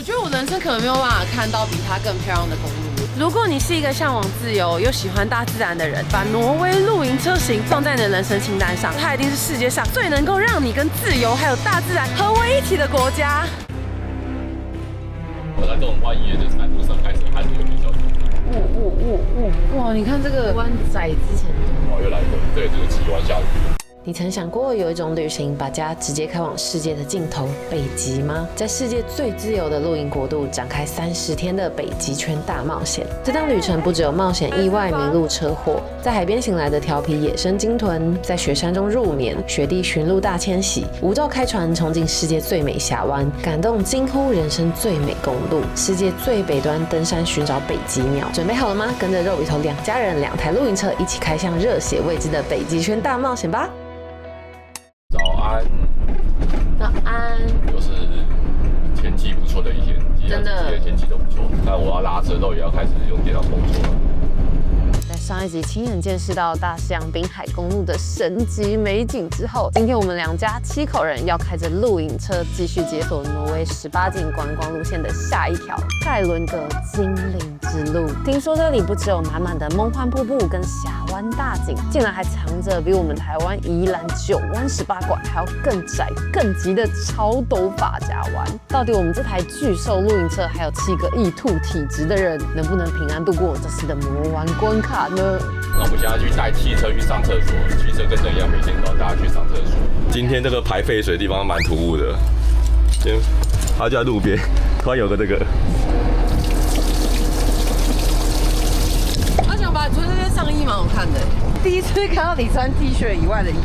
覺得我人生可能沒有辦法看到比它更漂亮的公路。如果你是一個向往自由又喜歡大自然的人，把挪威露營車行放在你的人生清單上，它一定是世界上最能夠讓你跟自由還有大自然合為一體的國家。我在这种蜿蜒的山路上開始還是有點小阻礙。哇！你看這個灣仔之前又來過，對，這個奇灣下雨。你曾想過有一種旅行，把家直接開往世界的盡頭——北極嗎？在世界最自由的露營國度展開30天的北極圈大冒險。這趟旅程不只有冒險、意外、迷路、車禍，在海邊醒來的調皮野生鯨豚，在雪山中入眠，雪地馴鹿大遷徙，無照開船衝進世界最美峽灣，感動驚呼人生最美公路，世界最北端登山尋找北極鳥。準備好了嗎？跟着肉魚頭2家人2台露營車，一起開向熱血未知的北極圈大冒險吧！早安，早安，又是天氣不錯的一天，真的，今天天氣都不錯。但我要拉車都也要開始用電腦工作了。在上一集親眼見識到大西洋濱海公路的神級美景之後，今天我們2家7口人要開着露營車繼續解鎖挪威18禁觀光路線的下一條蓋倫格精靈之路。聽說這裡不只有滿滿的夢幻瀑布跟峽灣大景，竟然還藏着比我們台灣宜蘭9彎18拐還要更窄更急的超陡髮夾彎。到底我們這台巨獸露營車還有7個易吐體質的人，能不能平安度過這次的魔玩關卡呢？那我們現在去帶汽車去上廁所，汽車跟人一樣，每天都要帶他去上廁所。今天這個排廢水的地方蠻突兀的，他就在路邊，突然有個這個。阿強爸，你穿這件上衣蠻好看的，第一次看到你穿 T 恤以外的衣服。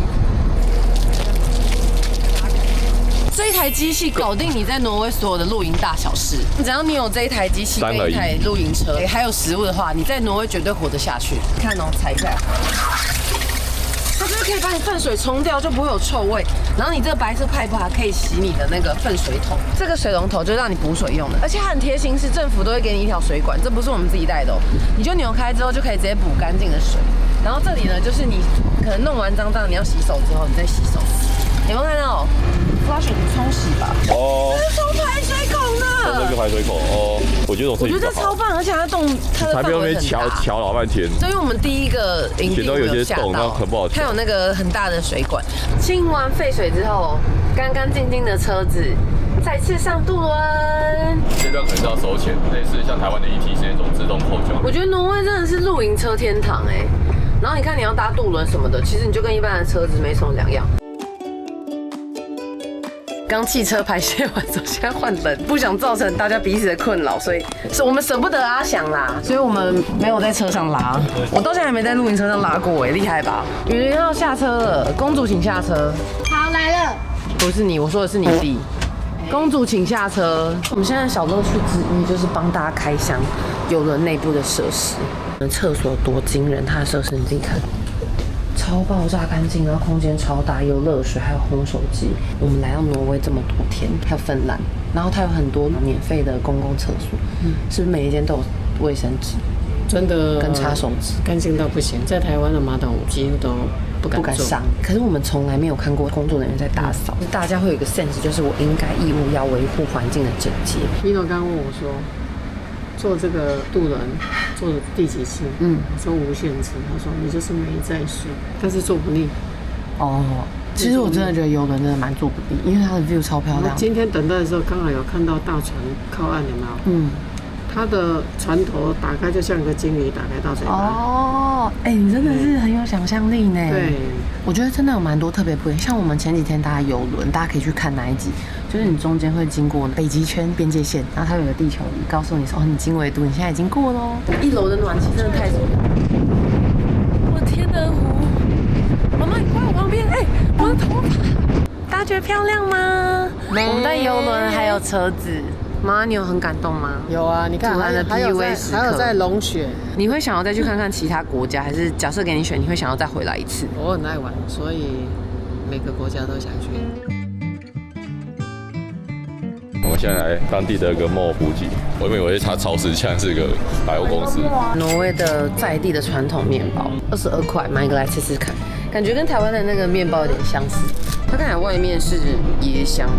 這一台機器搞定你在挪威所有的露營大小事。只要你有這一台機器跟一台露營車，還有食物的話，你在挪威絕對活得下去。看哦，踩一下，它就是可以把你糞水冲掉，就不会有臭味。然後你這個白色 pipe 還可以洗你的那個糞水桶。這個水龍頭就是讓你補水用的，而且它很貼心，是政府都會給你一條水管，這不是我們自己帶的哦。你就扭開之後就可以直接補乾淨的水。然後這裡呢，就是你可能弄完髒髒，你要洗手之後，你再洗手。有沒有看到？flush 冲洗吧。哦。這是冲排水孔的。這個排水孔哦，我覺得這超棒，而且它动它的範圍很大。還被瞧老半天。所以我们第一個营地有些洞，那很不好。它有那個很大的水管。清完廢水之後，乾乾淨淨的車子再次上渡輪。現在可能是要收錢，類似像台灣的 ETC 那種自動扣繳。我覺得挪威真的是露營車天堂哎。然後你看你要搭渡輪什麼的，其實你就跟一般的車子沒什麼兩樣。剛汽車排泄完之後，現在換人，不想造成大家彼此的困擾，所以是我們捨不得阿翔啦，所以我們沒有在車上拉。我到現在還沒在露營車上拉過哎，厲害吧？雨雲要下車了，公主請下車。好，來了。不是你，我說的是你弟。公主請下車。我們現在小樂趣之一就是幫大家開箱郵輪內部的設施。廁所多驚人，它的設施你自己看。超爆炸乾淨，然後空間超大，有熱水，還有烘手機。我們來到挪威這麼多天，還有芬蘭，然後它有很多免費的公共廁所，是不是每一間都有衛生紙？真的，跟擦手紙，乾淨到不行。在台灣的馬桶幾乎都不敢上，可是我們從來沒有看過工作人員在打掃。大家會有一個 sense， 就是我應該義務要維護環境的整潔。Vino 剛問我說，坐這個渡輪坐了第幾次？我說無限次。他說你就是沒在睡，但是坐不膩。哦，其實我真的覺得郵輪真的蠻坐不膩，因為它的 view 超漂亮。今天等待的時候，剛好有看到大船靠岸，有沒有？它的船頭打開就像一個鯨魚打開大嘴巴。哦，哎，你真的是很有想象力呢。對，我覺得真的有蠻多特別不一樣。像我们前幾天搭郵輪，大家可以去看哪一集，就是你中間會經過北極圈邊界線，然後它有個地球儀告訴你說，哦，你經緯度你現在已經過了。1樓的暖氣真的太爽了。我天鵝湖，媽媽你過來我旁邊，哎，我的頭髮，大家覺得漂亮嗎？我們的郵輪還有車子。媽，你有很感動嗎？有啊，你看還有在龍雪。你會想要再去看看其他國家，還是假設給你選，你會想要再回來一次？我很愛玩，所以每個國家都想去。我們現在來當地的一個 mall 補給，我以為它超市現在是個百貨公司。挪威的在地的傳統麵包，22塊買一個來吃吃看，感覺跟台灣的那個麵包有點相似。它看起來外面是椰香。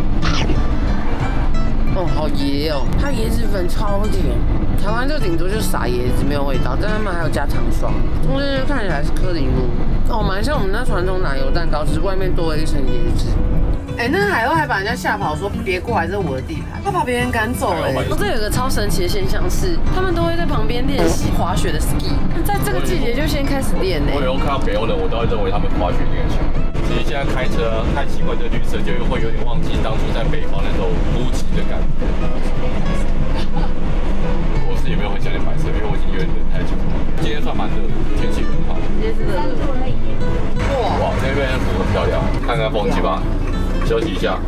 哦，好椰哦，它椰子粉超甜。台灣就頂多就撒椰子沒有味道，但他們還有加糖霜，中間就看起來是克里木。哦，蠻像我們那傳統奶油蛋糕，只是外面多了一層椰子。哎，那個海鷗還把人家嚇跑，說別過來，這是我的地盤，他把別人趕走哎。這有個超神奇的現象是，他們都會在旁邊練習滑雪的 ski， 在這個季節就先開始練呢。我有看到北歐人，我都會認為他們滑雪練強。其實現在開車看習慣這綠色，就會有點忘記當初在北方那種孤寂的感覺。我是也沒有很想念白色，因為我已經有點冷太久了。今天算蠻熱的，天气很好。今天是3度而已。哇，那邊湖很漂亮，看看風景吧。休息一下，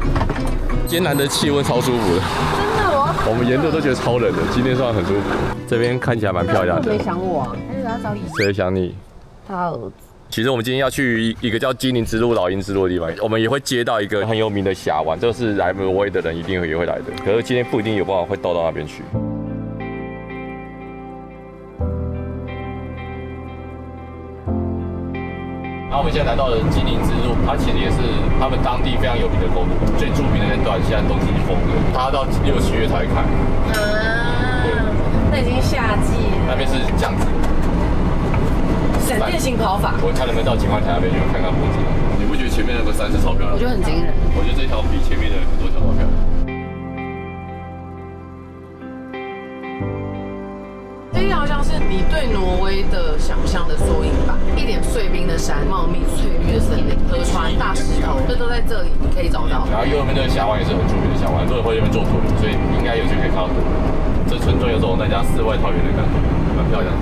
今天難得氣溫超舒服的，真的哦。我們沿路都覺得超冷的，今天算很舒服。這邊看起來蠻漂亮的。誰想我啊？他找你。誰想你？他兒子。其實我們今天要去一個叫精靈之路、老鷹之路的地方，我們也會接到一個很有名的峽灣，這個是來挪威的人一定也會來的。可是今天不一定有辦法會到那邊去。然後我們現在來到了精靈之路，它其實也是他們當地非常有名的公路，最著名的那段現在冬季封了，它到6、7月才會開。那已經夏季了。那邊是這樣子，閃電型跑法。我看能不能到景觀台那邊去看看風景。你不覺得前面那個山是超漂亮？我覺得很驚人。我覺得這條比前面的很多條都漂亮。這好像是你對挪威的想象的縮影吧，一点碎冰的山，茂密翠綠的森林，河川、大石頭，這都在這裡，你可以找到。然後右邊這個峽灣也是很著名的峽灣，很多人會在那邊做徒步，所以應該有機會可以看到多。這純粹有種在家世外桃源的感覺，蠻漂亮的。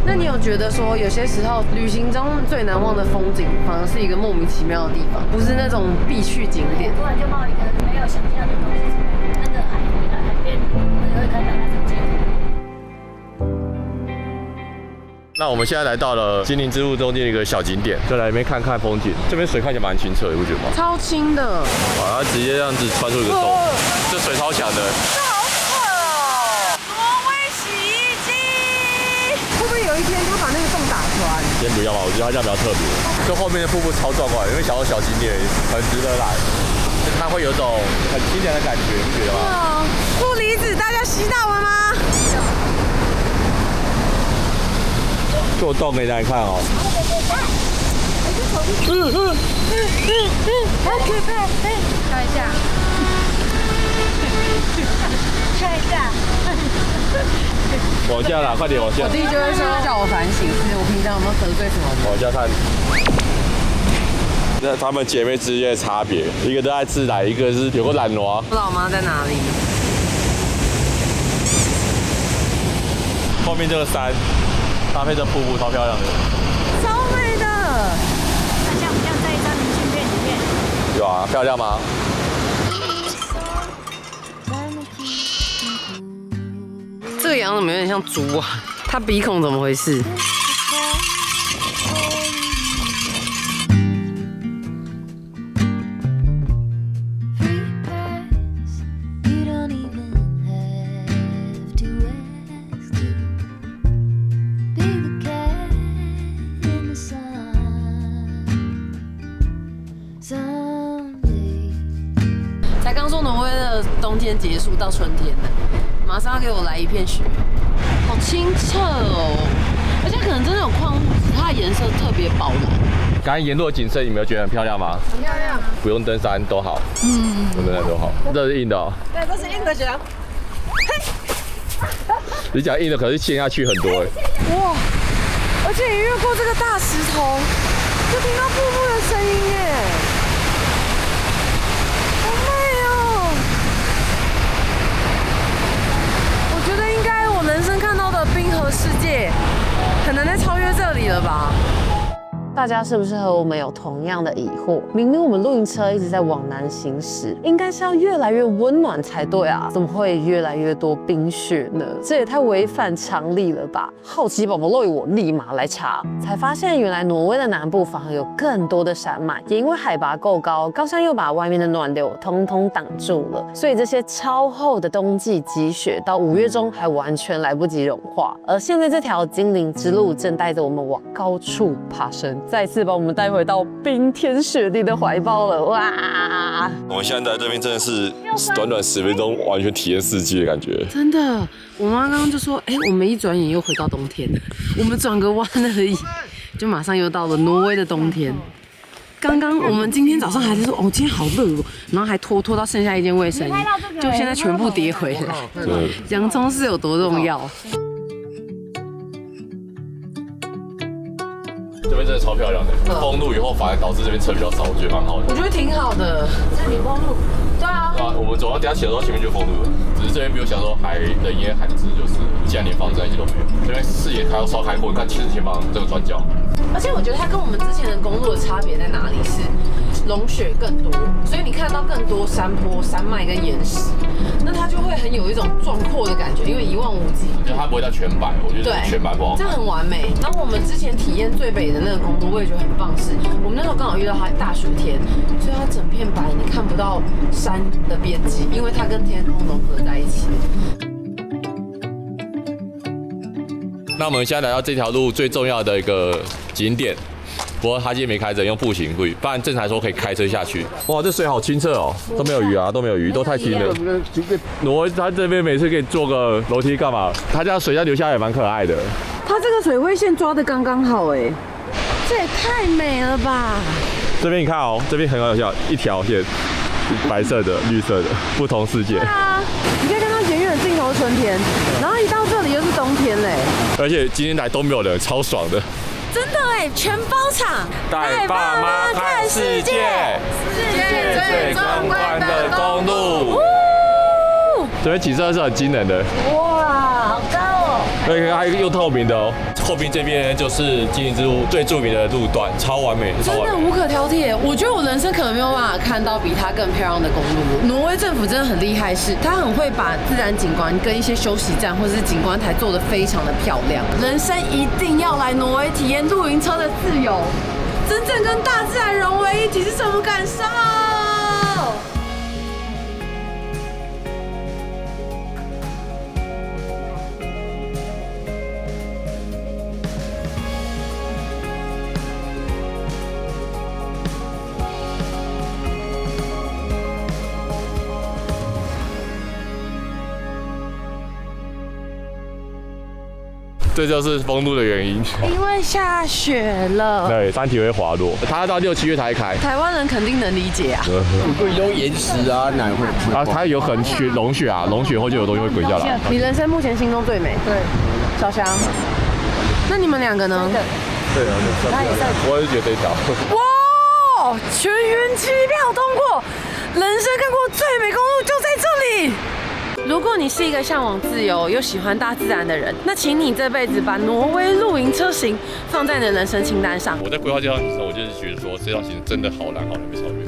那你有覺得說，有些時候旅行中最難忘的風景，反而是一個莫名其妙的地方，不是那種必去景點？突然就冒一个沒有想象的東西出來，那個海邊會看到那種街頭。那我們現在來到了精靈之路中間的一個小景點，就來這邊看看風景。這邊水看起來蠻清澈的，你不覺得嗎？超清的。哇，它直接這樣子穿出一個洞，這水超強的。有一天他把那個洞打穿，先不要吧，我覺得它這樣比較特別。這後面的瀑布超壯觀，因為想到小景點很值得來，它會有種很清涼的感覺，你覺得嗎？哇，負離子，大家吸到了嗎？做洞給大家看哦。好可怕！看一下，看一下。往下啦，快點往下。我弟就會說叫我反省，是我平常有沒有得罪什麼？往下看。那他們姐妹之間的差別，一個都愛自來，一個是有個懶惰。我老媽在哪裡？後面這個山搭配這瀑布，超漂亮的。超美的。那像不像在一張明信片裡面？有啊，漂亮嗎？這個羊怎麼有點像豬啊？它鼻孔怎麼回事？才剛說挪威的冬天結束到春天了。馬上要給我來一片雪，好清澈哦，而且可能真的有礦物質，它的顏色特別寶藍。剛才沿路的景色，你沒有覺得很漂亮嗎？很漂亮，不用登山都好，不用登山都好。這是硬的哦。對，這是硬的雪。你講硬的，可是陷下去很多哎。哇！而且你越過這個大石頭，就聽到瀑布的聲音耶。人生看到的冰河世界，很難再超越這裡了吧？大家是不是和我們有同樣的疑惑？明明我們露營車一直在往南行駛，應該是要越來越溫暖才對啊，怎麼會越來越多冰雪呢？這也太違反常理了吧！好奇寶寶樂我立馬來查，才發現原來挪威的南部反而有更多的山脈，也因為海拔夠高，高山又把外面的暖流通通擋住了，所以這些超厚的冬季積雪到5月中還完全來不及融化。而現在這條精靈之路正帶着我們往高處爬升。再次把我們帶回到冰天雪地的懷抱了，哇！我們現在在這邊真的是短短10分鐘，完全體驗四季的感覺。真的，我媽剛剛就說，我們一轉眼又回到冬天了，我們轉個彎而已，就馬上又到了挪威的冬天。剛剛我們今天早上還在說，今天好熱哦，然後還拖到剩下一件衛生衣，就現在全部跌回来。洋蔥是有多重要？這邊真的超漂亮的，封路以後反而導致這邊車比較少，我覺得蠻好的。我觉得挺好的。这里封路。对啊。我们走到等下起的时候，前面就封路了，只是這邊沒有想說還人煙罕至，就是既然連房子在一起都沒有，這邊視野還要稍開闊，你看其實前方這個轉角。而且我覺得它跟我們之前的公路的差別在哪裡是，融雪更多，所以你看到更多山坡、山脈跟岩石，那它就會很有一種壯闊的感覺，因為一望無際。我覺得它不會到全白，我覺得全白不好看。這樣很完美。然後我們之前體驗最北的那個公路，我也覺得很棒，是我們那時候剛好遇到它大雪天，所以它整片白，你看不到山的邊際，因為它跟天空融合在一起。那我們現在來到這條路最重要的一個景點，不過它今天沒開着，用步行，不然正常來說可以開車下去。哇，這水好清澈哦，都沒有魚啊，都沒有魚，都太清了。挪威它這邊每次可以做個樓梯幹嘛？它這樣水下流下也蠻可愛的。它這個水位線抓得剛剛好哎，這也太美了吧！這邊你看哦，這邊很好笑，一條線，白色的、綠色的，不同世界。對啊，你可以看到遠遠的盡頭春天，然後一到這裡又是冬天嘞。而且今天來都沒有人，超爽的。真的哎，全包場，帶爸媽看世界，世界最壯觀的公路。這邊景色是很驚人的。哇，好高哦！而且它又透明的哦。後邊這邊就是精靈之路最著名的路段，超完美，真的無可挑剔。我覺得我人生可能沒有辦法看到比它更漂亮的公路。挪威政府真的很厲害，是它很會把自然景觀跟一些休息站或者是景觀台做得非常的漂亮。人生一定要來挪威體驗露營車的自由，真正跟大自然融為一體是什麼感受？這就是封路的原因，因為下雪了，對，山體會滑落，它要到6、7月才開。台灣人肯定能理解啊。會有岩石啊，哪會啊？它有很融雪啊，融雪後就有東西會滾下來。你人生目前心中最美？對，小翔。那你們兩個呢？對啊，我也是覺得這條。哇，全員機票通過，人生看過最美公路就在這裡。如果你是一個向往自由又喜歡大自然的人，那請你這輩子把挪威露營車行放在你的人生清單上。我在規劃這條行程，我就是覺得說這條行程真的好難被超越，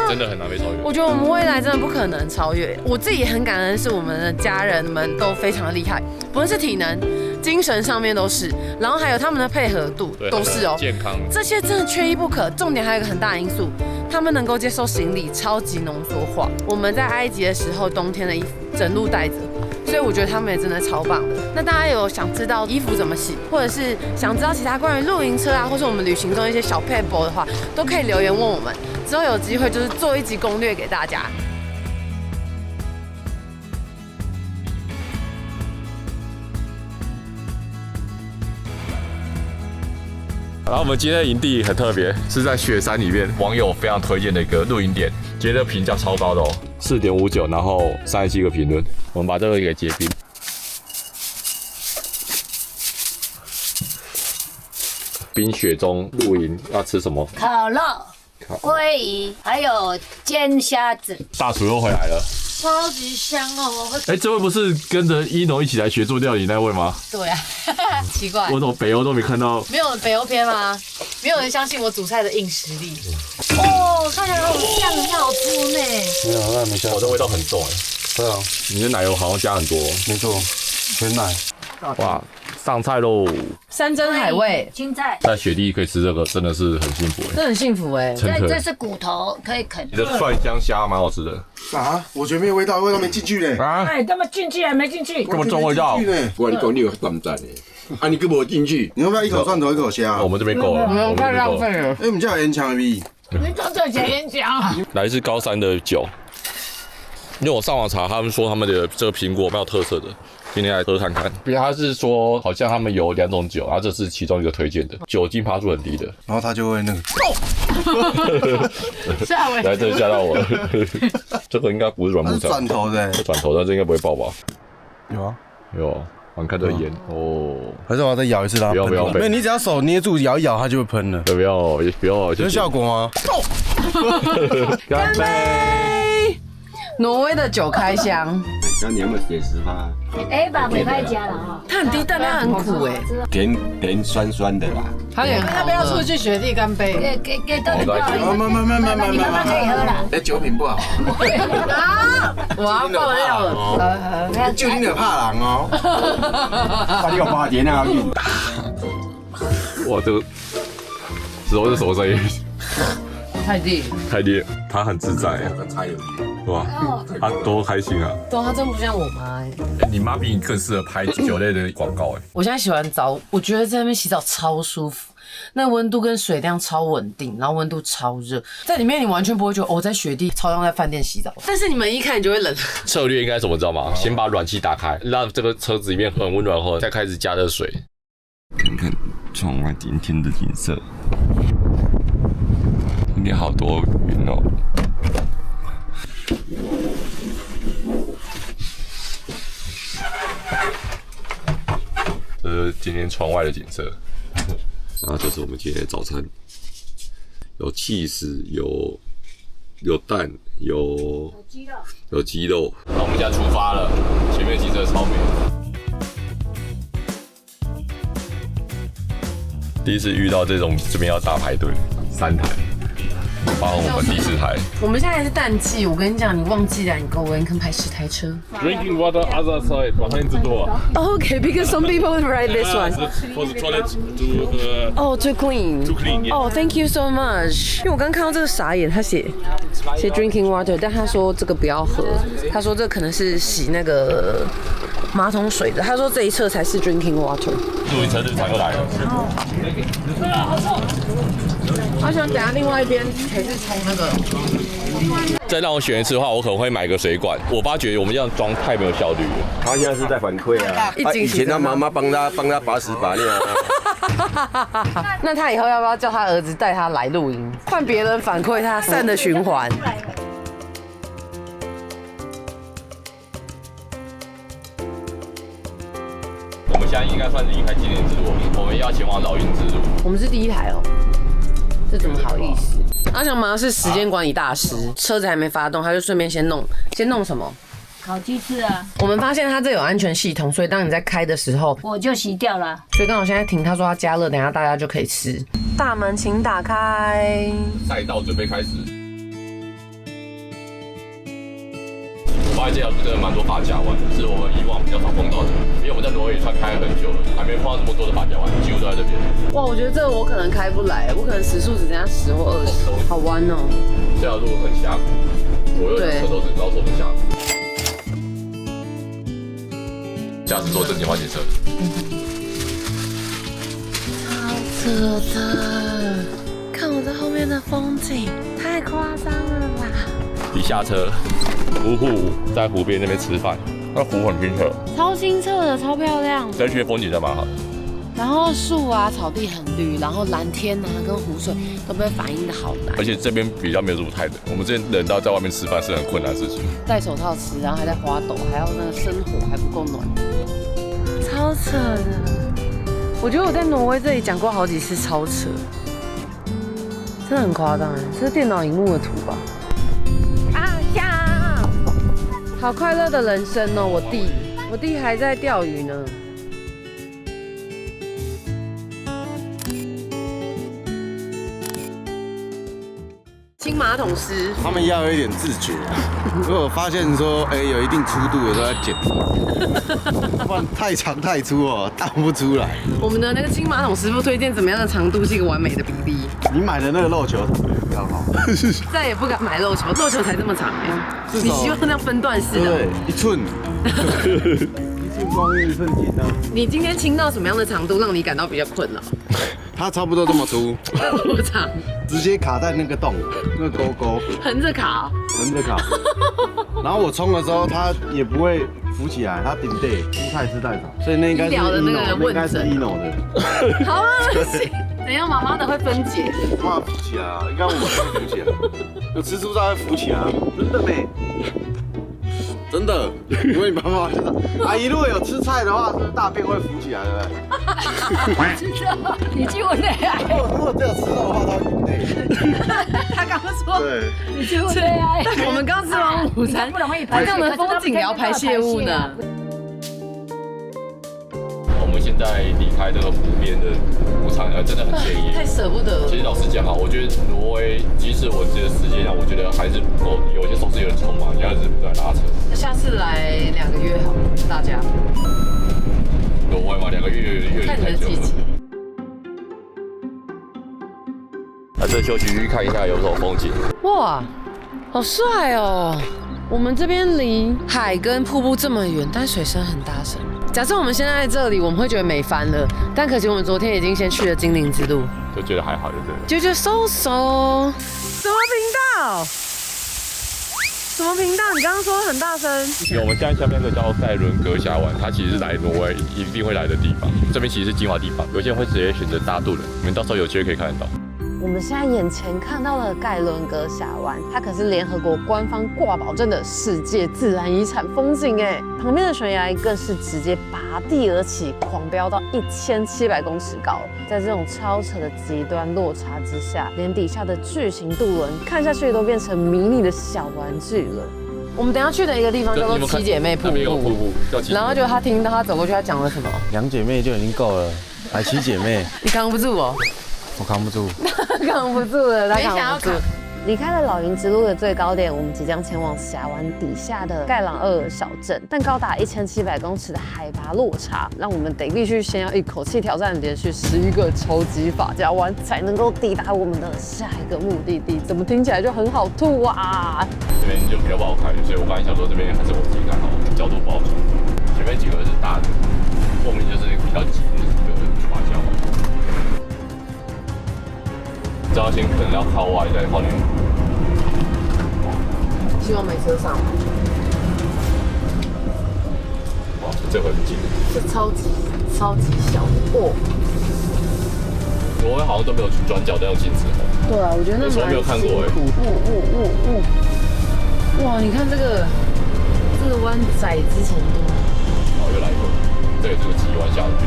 真的很難被超越。我覺得我們未來真的不可能超越。我自己也很感恩，是我們的家人們都非常的厲害，不論是體能、精神上面都是，然後還有他們的配合度都是哦，健康這些真的缺一不可。重點還有一個很大的因素，他們能夠接受行李超級濃縮化。我們在埃及的時候，冬天的衣服整路帶着，所以我覺得他們也真的超棒的。那大家有想知道衣服怎麼洗，或者是想知道其他關於露營車啊，或是我們旅行中一些小撇步的話，都可以留言問我們。之後有機會就是做一集攻略給大家。然後我們今天的營地很特別，是在雪山裡面，網友非常推薦的一個露營點，今天的評價超高的哦，4.59，然後37個評論，我們把這個給結冰。冰雪中露營要吃什麼？烤肉、鮭魚，還有煎蝦子。大廚又回來了。超級香哦！哎，這位不是跟着一農一起來學做料理那位嗎？對啊，奇怪，我怎麼北歐都沒看到？沒有北歐篇嗎？沒有人相信我煮菜的硬實力。哦，看起來好像很好吃呢。沒有，那沒下。這味道很重哎。對啊，你的奶油好像加很多。沒錯，全奶。哇，上菜嘍！山珍海味，青菜，在雪地可以吃这个，真的是很幸福哎，这很幸福哎。这是骨头，可以啃。你的蒜香蝦蠻好吃的。啥？我覺得沒有味道，味道沒進去嘞。啊？哎，他們進去還沒進去？這麼重味道？我跟你講，你有淡淡的，啊，你給我進去。你要不要一口蒜頭一口蝦？我們這邊夠了，不用太浪費了。哎，我們家有煙槍而已。你裝這些演講。來自高山的酒，因為我上網查，他們說他們的這個蘋果蠻有特色的。今天來喝看看，因為他是說好像他們有2種酒，然後這是其中一個推薦的，酒精趴數很低的，然後他就會那個，嚇我！來這嚇到我了，這個應該不是軟木塞，轉頭的，轉頭的這應該不會爆吧？有啊，有啊，我看這個煙哦，還是我要再咬一次它？不要，沒有，你只要手捏住咬一咬，它就會噴了。不要，有效果嗎？乾杯！挪威的酒開箱，那你有沒有寫實嗎？哎，把尾拍加了哈。它很低，但它很苦哎，甜酸酸的啦。它也要不要出去雪地乾杯？給到你不好意思，你媽媽可以喝了。哎，酒品不好。啊！我要爆料了，就你的怕狼哦。他有8節那運。哇，這個之後是什麼聲音？太低，他很自在，哇，他多開心啊！对，他真不像我媽哎。你媽比你更適合拍酒類的廣告哎。我現在洗完澡，我覺得在那邊洗澡超舒服，那溫度跟水量超穩定，然後溫度超熱，在裡面你完全不會覺得我在雪地，超像在飯店洗澡。但是你們一看你就會冷。策略應該怎麼知道嗎？先把暖氣打開，讓這個車子裡面很溫暖後，再開始加熱水。看看窗外今天的景色。今天好多雲哦，這是今天窗外的景色。然後這是我們今天的早餐，有起司，有蛋，有雞肉。那我們現在出發了，前面景色超美。第一次遇到這種這邊要大排隊，3台。包括我們第4台。我們現在是淡季，我跟你講，你忘記了，你跟我可以排10台車。 Drinking water other side， behind the door. Okay, because some people ride this one. For the toilet to Oh, too clean. too clean. Oh, thank you so much. 因為我剛看到這個傻眼，他寫 drinking water， 但他說這個不要喝，他說這可能是洗那個馬桶水的，他說這一側才是 drinking water。露營車日常又來了。好想等下另外一邊才是沖那個。再讓我選一次的話，我可能會買個水管。我發覺我們這樣裝太沒有效率了。他現在是在反饋啊，以前他媽媽幫他把屎把尿啊。那他以後要不要叫他兒子帶他來露營，換別人反饋他，善的循環。我們現在應該算是離開紀念之路，我們要前往老鷹之路。我們是第1台哦。這怎麼好意思？阿翔馬上是時間管理大師，車子還沒發動，他就順便先弄什麼？烤雞翅啊！我們發現它這有安全系統，所以當你在開的時候，我就熄掉了。所以剛好現在停，他說他加熱，等一下大家就可以吃。大門請打開。賽道準備開始。我發現這條路真的蠻多髮夾彎，是我們以往比較少碰到的。因為我們在挪威也算開了很久了，還沒碰到這麼多的髮夾彎，幾乎都在這邊。哇，我覺得這個我可能開不來，我可能時速只剩下10或20，好彎哦。這條路很峽谷，左右兩側都是高手的峽谷。駕駛座正前方檢測。超扯的，看我在後面的風景，太誇張了吧！一下車，湖在湖邊那邊吃飯，那湖很清澈，超清澈的，超漂亮。這區的風景真蠻好的。然後樹啊，草地很綠，然後藍天啊跟湖水都被反映的好藍。而且這邊比較沒有這麼太冷，我們之前冷到在外面吃飯是很困難的事情。戴手套吃，然後還在滑抖，還要那個生火還不夠暖，超扯的。我覺得我在挪威這裡講過好幾次，超扯，真的很誇張哎，這是電腦熒幕的圖吧？啊呀，好快樂的人生哦！我弟還在釣魚呢。請清馬桶師，他們要有一點自覺啊。如果發現說，有一定粗度的時候要剪，不然太長太粗哦，倒不出來。我們的那個清馬桶師傅推薦怎麼樣的長度是一個完美的比例。你買的那個肉球比較好，再也不敢買肉球，肉球才這麼長你希望那樣分段式的？对，1寸。1寸光1寸金啊！你今天清到什麼樣的長度，讓你感到比較困擾？它差不多這麼粗，多長？直接卡在那個洞，那個溝，橫着卡，橫着卡。然後我沖的時候，它也不會浮起來，它頂對蔬菜汁太少，所以那應該是ino的。好惡心！怎樣？媽媽的會分解？我怕浮起來啊，应該我们会浮起来，有吃蔬菜會浮起來，真的沒？真的，因為你媽媽知道，阿姨如果有吃菜的話，是不是大便會浮起來，對不對？我知道，你去問內愛。如果只有吃肉的話，它會內。他剛剛說，對，你去問內愛。我們剛吃完午餐，不容易排泄，這樣的風景也要排泄物呢。我們現在離開這個湖邊的牧場，真的很介意，太捨不得。其實老實講啊，我覺得挪威，即使我這個時間上，我覺得還是不夠，有些時候是有點匆忙，你要一直不斷拉扯。那下次來2個月好了，大家。挪威嘛，2個月看你的季節。來這休息區看一下有什麼風景。哇，好帥哦！我們這邊離海跟瀑布這麼遠，但水聲很大聲。假設我們現在在這裡，我們會覺得美翻了，但可惜我們昨天已經先去了精靈之路，就覺得還好，就對了。就覺得收。什麼頻道？什麼頻道？你剛剛說很大聲。我們現在下面這個叫塞倫格峽灣，它其實是來挪威一定會來的地方。這邊其實是精華地方，有些人會直接選擇搭渡輪，你們到時候有機會可以看得到。我們現在眼前看到的蓋倫格峽灣，它可是聯合國官方掛保證的世界自然遺產風景哎，旁邊的懸崖更是直接拔地而起，狂飆到1700公尺高。在這種超扯的極端落差之下，連底下的巨型渡輪看下去都變成迷你的小玩具了。我們等一下去的一個地方叫做七姐妹瀑布，然後就他聽到他走過去，他講了什麼？2姐妹就已經夠了，還7姐妹，你扛不住哦。我扛不住，扛不住了，他扛不住。離開了老營之路的最高點，我們即將前往峽灣底下的蓋朗厄爾小鎮，但高達1700公尺的海拔落差，讓我們必須先要一口氣挑戰連續11個超級髮夾彎，才能夠抵達我們的下一個目的地。怎麼聽起來就很好吐啊？這邊就比較不好看，所以我剛才想說這邊還是我自己看好，角度不好看。前面幾個是大的，後面就是比較擠的一個滑礁。這條線可能要靠外再靠內。希望沒車上。哇，這很近。這超級小哦。挪威好像都沒有轉角在用鏡子。對啊，我覺得那蠻辛苦。我沒有看過哎。哇，你看這個彎窄之程度。哦，又來過。對，這個急彎下去，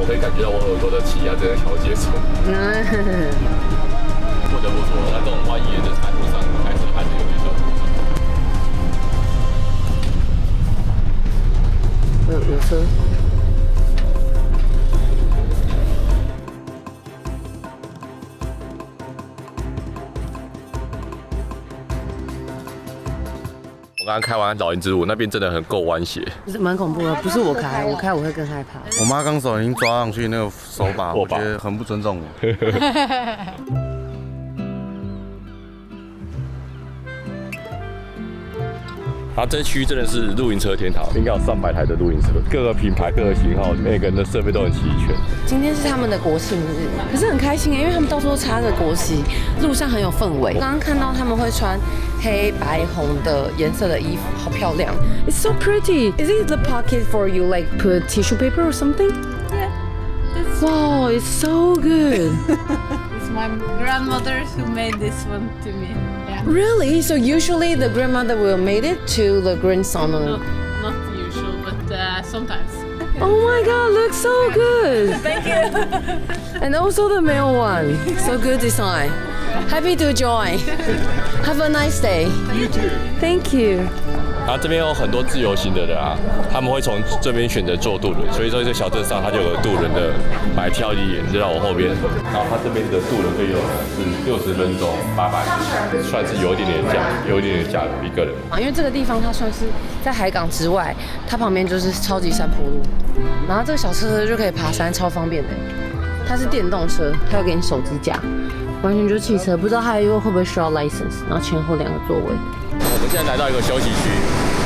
我可以感覺到我耳朵的氣壓在調節中。不得不說，在這種蜿蜒的山路上，還是有點小緊張。有車。我剛剛開完老營之路，那邊真的很夠彎斜，蠻恐怖的。不是我開，我會更害怕。我媽剛手已經抓上去那個手把，我覺得很不尊重我。啊，這區真的是露營車天堂，應該有300台的露營車，各個品牌、各個型號，每個人的設備都很齊全。今天是他們的國慶日，可是很開心因為他們到處都插着國旗，路上很有氛圍。剛剛看到他們會穿黑白紅的顏色的衣服，好漂亮。It's so pretty. Is it the pocket for you like put tissue paper or something? Yeah. Wow, it's so good. It's my grandmother who made this one to me. Yeah. Really? So usually the grandmother will make it to the grandson? Not usual, but sometimes. Oh my God, looks so good. Thank you. And also the male one. So good design. Happy to join. Have a nice day. You too. Thank you. 然後這邊有很多自由行的人啊，他们会从這邊選擇坐渡輪，所以說這小鎮上它就有渡輪的買票地點，就在我後邊。然後它這邊的渡輪費用是60分鐘800，算是有一點點價的一個人。因為這個地方它算是在海港之外，它旁邊就是超級山坡路，然後這個小車就可以爬山，超方便的。它是電動車，還有給你手機架，完全就是汽車，不知道它會不會需要 license， 然後前後2個座位。我們現在來到一個休息區，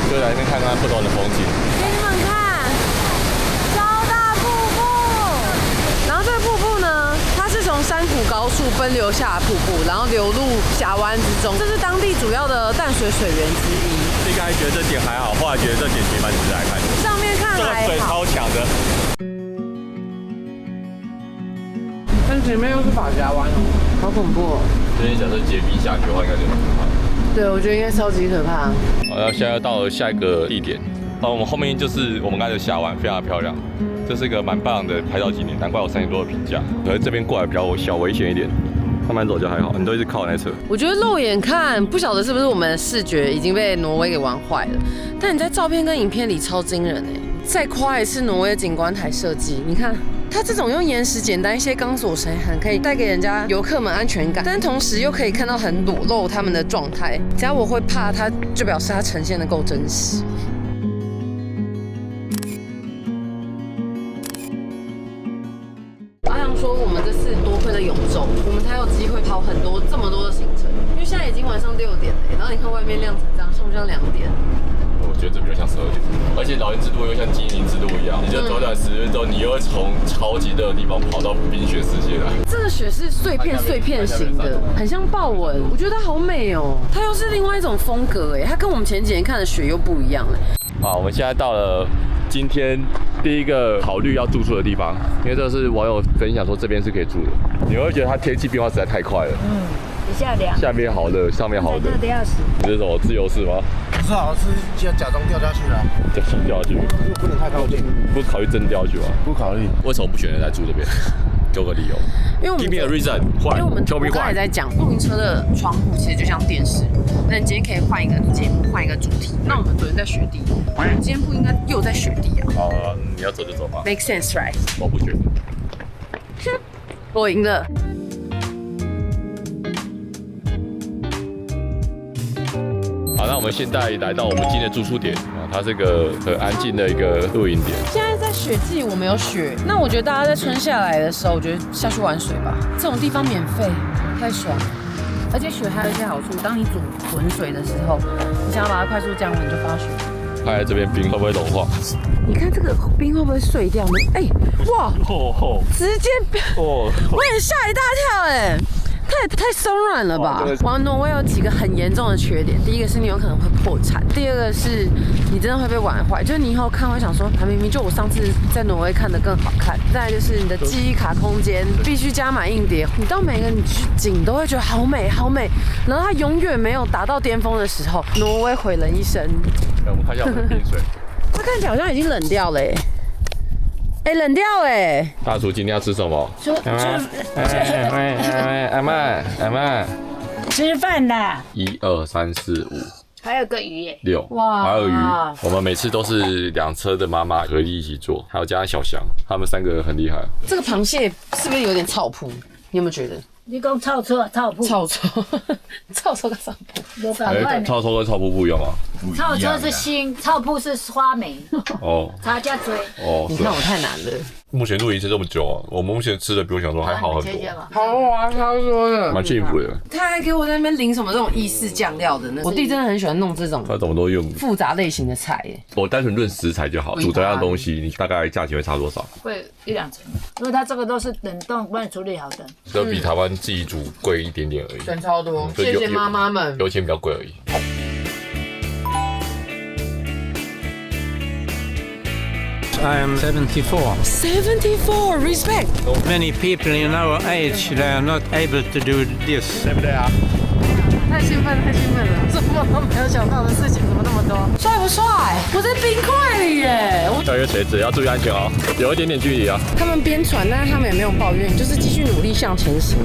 就來這邊看看不同的風景。給你們看，超大瀑布。然後這個瀑布呢，它是從山谷高處奔流下的瀑布，然後流入峽灣之中。這是當地主要的淡水水源之一。一開始覺得這點還好，後來覺得這點其實蠻值得來看的。上面看還好，這個水超強的。但前面又是法家灣哦，好恐怖哦！今天假設結冰下去的話，應該就很可怕。對，我覺得應該超級可怕。好，那現在要到了下一個地點。我們後面就是我們剛才的峽灣，非常漂亮。這是一個蠻棒的拍照景點，難怪有3點多的評價。可是這邊過來比較小危險一點，慢慢走就還好。你都一直靠那車。我覺得肉眼看，不曉得是不是我們的視覺已經被挪威給玩壞了，但你在照片跟影片裡超驚人哎！再誇一次挪威的景觀台設計，你看。它這種用岩石簡單一些鋼索繩，很可以帶給人家遊客們安全感，但同時又可以看到很裸露他們的狀態。只要我會怕它，就表示它呈現得夠真實。阿陽說，我們這次多虧了永晝，我們才有機會跑這麼多的行程。因為現在已經晚上6點了，然後你看外面亮成這樣，像不像2點？我覺得這比較像12點，而且老鷹之都又像精靈之都一樣，你就短短10分鐘，你又會從超級熱的地方跑到冰雪世界來。這個雪是碎片型的，很像豹紋，我覺得它好美哦。它又是另外一種風格哎，它跟我們前幾年看的雪又不一樣哎。好，我們現在到了今天第一個考慮要住宿的地方，因為這是網友分享說這邊是可以住的。你會覺得它天氣變化實在太快了。底下涼，下面好熱，上面好熱，熱的要死。你是什麼自由式嗎？不是啊，是假裝掉下去了。假裝掉下去，不能太靠近。不考慮真掉下去吗？不考慮。為什麼不選擇來住這邊？給我個理由。因為我們 Give me a reason， 因為我們剛才在講露營車的窗戶其實就像電視，那你今天可以換一個節目，換一個主題。那我們昨天在雪地，我們今天不應該又在雪地啊？好，你要走就走吧。Make sense, right？ 我不覺得。我贏了。好，那我們現在來到我們今天的住宿點啊，它是個很安靜的一個露營點。現在在雪季，我們有雪，那我覺得大家在春夏來的時候，我覺得下去玩水吧，這種地方免費，太爽了。而且雪還有一些好處，當你煮滾水的時候，你想要把它快速降溫，就放到雪。看這邊冰會不會融化？你看這個冰會不會碎掉呢？哎，哇，直接我也嚇一大跳哎。太鬆軟了吧！玩挪威有幾個很嚴重的缺點，第一個是你有可能會破產，第二個是你真的會被玩壞，就是你以後看會想說，明明就我上次在挪威看的更好看。再來就是你的記憶卡空間必須加滿硬碟，你到每個你去景都會覺得好美好美，然後它永遠沒有達到巔峰的時候，挪威毀人一生。來，我們看一下我們的冰水，它看起来好像已經冷掉了耶。哎，冷掉哎！大廚今天要吃什麼？阿媽，吃飯啦！1、2、3、4、5，還有個魚耶！6，哇，還有魚。我們每次都是2車的媽媽合力一起做，還有加上小翔，他們3個很厲害。這個螃蟹是不是有點草鋪？你有沒有覺得？你講臭臭臭鋪，臭臭跟草鋪，臭臭跟草鋪不一樣嗎？臭臭是新，臭鋪是花梅。哦，差價追。哦，你看我太難了。目前露營吃這麼久啊，我們目前吃的比我想說還好很多。好啊，他說的。蠻幸福的。他還給我在那邊淋什麼這種意式醬料的呢？我弟真的很喜歡弄這種。他怎麼都用複雜類型的菜耶。我單純論食材就好，煮這樣東西，你大概價錢會差多少？會1、2成，因為它這個都是冷凍幫你處理好的。就比台灣自己煮貴一點點而已，省超多。謝謝媽媽們，油錢比較貴而已。I am 74. 74, respect. Many people in our age, they are not able to do this. 对不对啊？太興奮了！怎麼都沒有想到的事情怎麼那麼多？帥不帥？我在冰塊裡耶！要一個垂直，要注意安全哦，有一點點距離啊。他們邊傳，但是他們也沒有抱怨，就是繼續努力向前行。